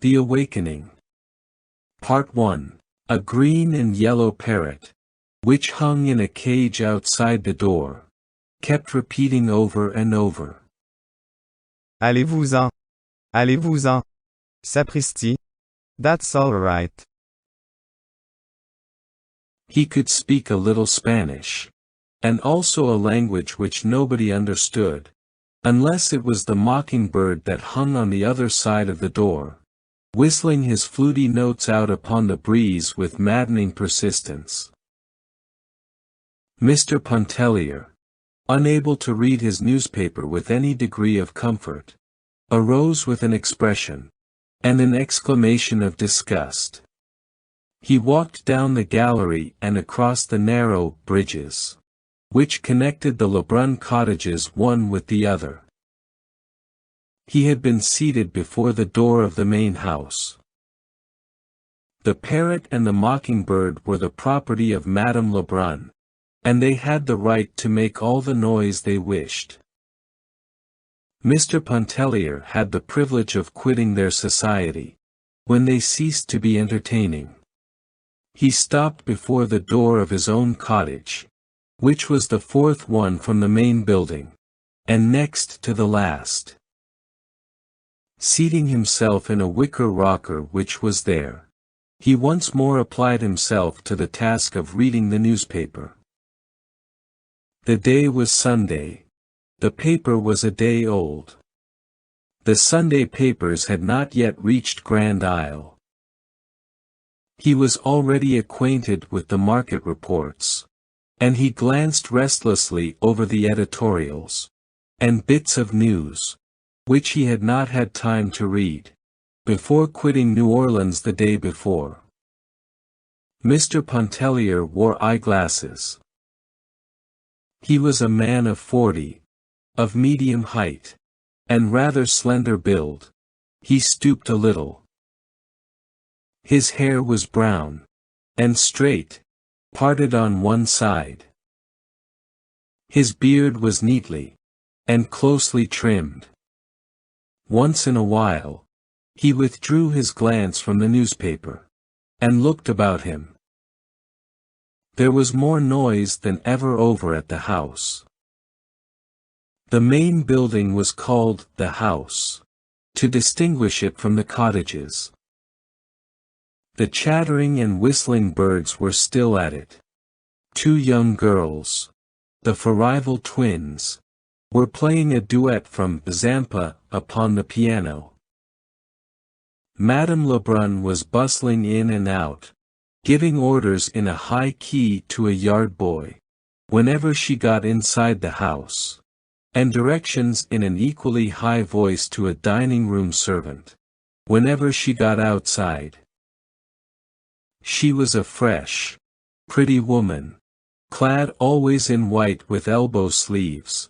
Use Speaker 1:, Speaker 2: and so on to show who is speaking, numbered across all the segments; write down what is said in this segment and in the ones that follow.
Speaker 1: The Awakening. Part 1. A green and yellow parrot, which hung in a cage outside the door, kept repeating over and over.
Speaker 2: Allez, vous-en. Allez, vous-en. Sapristi. That's all right.
Speaker 1: He could speak a little Spanish, and also a language which nobody understood, unless it was the mockingbird that hung on the other side of the door, whistling his fluty notes out upon the breeze with maddening persistence. Mr. Pontellier, unable to read his newspaper with any degree of comfort, arose with an expression, and an exclamation of disgust. He walked down the gallery and across the narrow bridges, which connected the Lebrun cottages one with the other. He had been seated before the door of the main house. The parrot and the mockingbird were the property of Madame Lebrun, and they had the right to make all the noise they wished. Mr. Pontellier had the privilege of quitting their society, when they ceased to be entertaining. He stopped before the door of his own cottage, which was the fourth one from the main building, and next to the last. Seating himself in a wicker rocker which was there, he once more applied himself to the task of reading the newspaper. The day was Sunday. The paper was a day old. The Sunday papers had not yet reached Grand Isle. He was already acquainted with the market reports, and he glanced restlessly over the editorials, and bits of news, which he had not had time to read, before quitting New Orleans the day before. Mr. Pontellier wore eyeglasses. He was a man of 40, of medium height, and rather slender build. He stooped a little. His hair was brown, and straight, parted on one side. His beard was neatly, and closely trimmed. Once in a while, he withdrew his glance from the newspaper, and looked about him. There was more noise than ever over at the house. The main building was called the house, to distinguish it from the cottages. The chattering and whistling birds were still at it. 2 young girls, the Farival twins, were playing a duet from Zampa upon the piano. Madame Lebrun was bustling in and out, giving orders in a high key to a yard boy, whenever she got inside the house, and directions in an equally high voice to a dining-room servant, whenever she got outside. She was a fresh, pretty woman, clad always in white with elbow sleeves.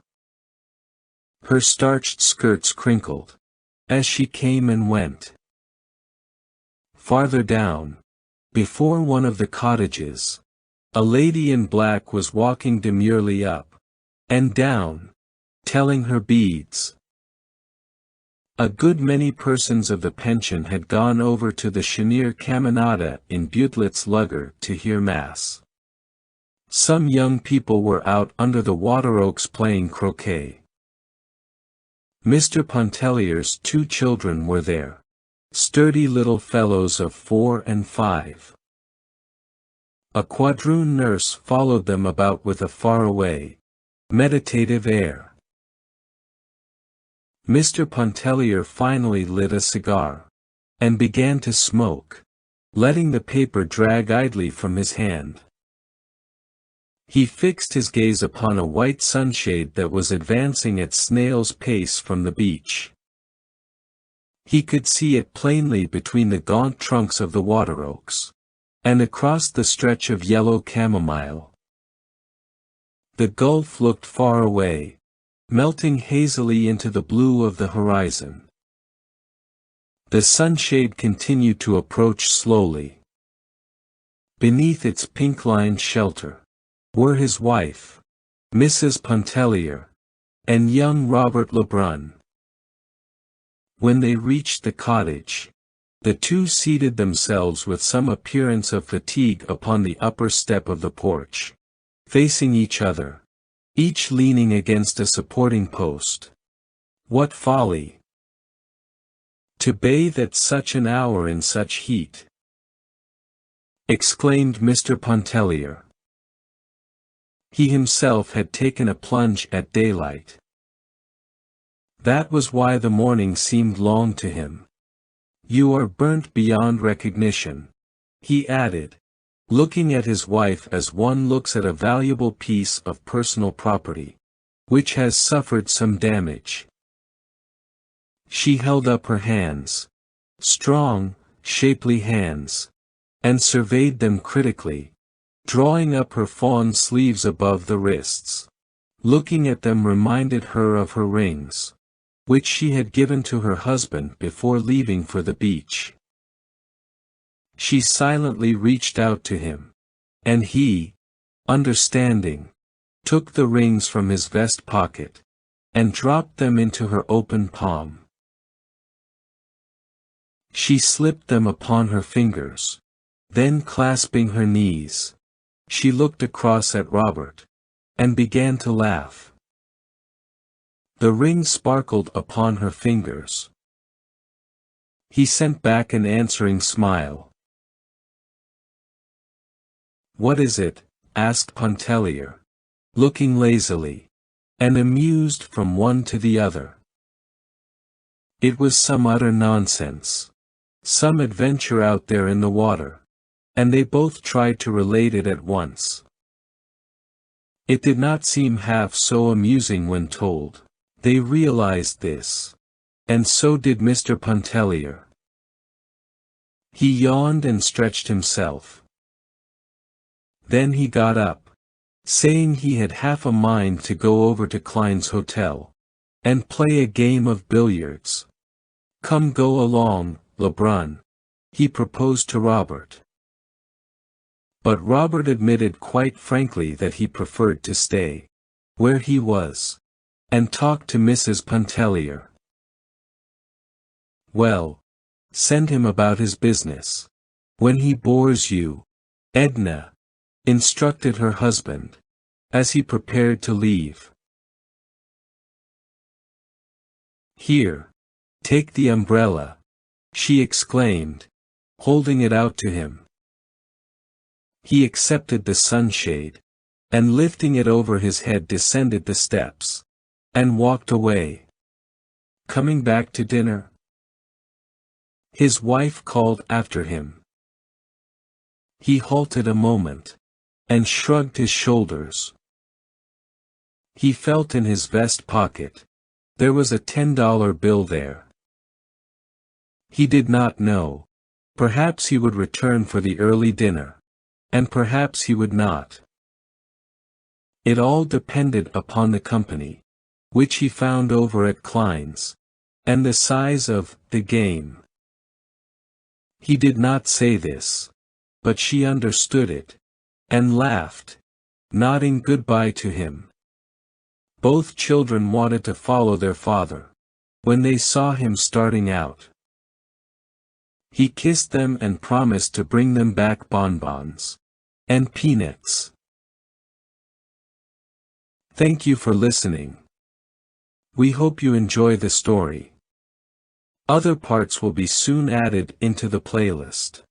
Speaker 1: Her starched skirts crinkled, as she came and went. Farther down, before one of the cottages, a lady in black was walking demurely up and down, telling her beads. A good many persons of the pension had gone over to the Chenier Caminada in Butelitz Lugger to hear Mass. Some young people were out under the water oaks playing croquet. Mr. Pontellier's 2 children were there, sturdy little fellows of 4 and 5. A quadroon nurse followed them about with a faraway, meditative air. Mr. Pontellier finally lit a cigar, and began to smoke, letting the paper drag idly from his hand. He fixed his gaze upon a white sunshade that was advancing at snail's pace from the beach. He could see it plainly between the gaunt trunks of the water oaks, and across the stretch of yellow chamomile. The gulf looked far away, melting hazily into the blue of the horizon. The sunshade continued to approach slowly. Beneath its pink-lined shelter were his wife, Mrs. Pontellier, and young Robert Lebrun. When they reached the cottage, The two seated themselves with some appearance of fatigue upon the upper step of the porch, facing each other, each leaning against a supporting post. What folly! To bathe at such an hour in such heat! Exclaimed Mr. Pontellier. He himself had taken a plunge at daylight. That was why the morning seemed long to him. You are burnt beyond recognition, he added, looking at his wife as one looks at a valuable piece of personal property, which has suffered some damage. She held up her hands, strong, shapely hands, and surveyed them critically, drawing up her fawn sleeves above the wrists. Looking at them reminded her of her rings, which she had given to her husband before leaving for the beach. She silently reached out to him, and he, understanding, took the rings from his vest pocket, and dropped them into her open palm. She slipped them upon her fingers, then clasping her knees, she looked across at Robert, and began to laugh. The rings sparkled upon her fingers. He sent back an answering smile. "What is it?" asked Pontellier, looking lazily, and amused from one to the other. It was some utter nonsense, some adventure out there in the water, and they both tried to relate it at once. It did not seem half so amusing when told. They realized this. And so did Mr. Pontellier. He yawned and stretched himself. Then he got up, saying he had half a mind to go over to Klein's hotel, and play a game of billiards. "Come go along, Lebrun," he proposed to Robert. But Robert admitted quite frankly that he preferred to stay where he was, and talk to Mrs. Pontellier. "Well, send him about his business. When he bores you, Edna," instructed her husband, as he prepared to leave. "Here, take the umbrella," she exclaimed, holding it out to him. He accepted the sunshade, and lifting it over his head descended the steps, and walked away. "Coming back to dinner?" his wife called after him. He halted a moment, and shrugged his shoulders. He felt in his vest pocket. There was a $10 bill there. He did not know. Perhaps he would return for the early dinner, and perhaps he would not. It all depended upon the company, which he found over at Klein's, and the size of the game. He did not say this, but she understood it, and laughed, nodding goodbye to him. Both children wanted to follow their father, when they saw him starting out. He kissed them and promised to bring them back bonbons and peanuts. Thank you for listening. We hope you enjoy the story. Other parts will be soon added into the playlist.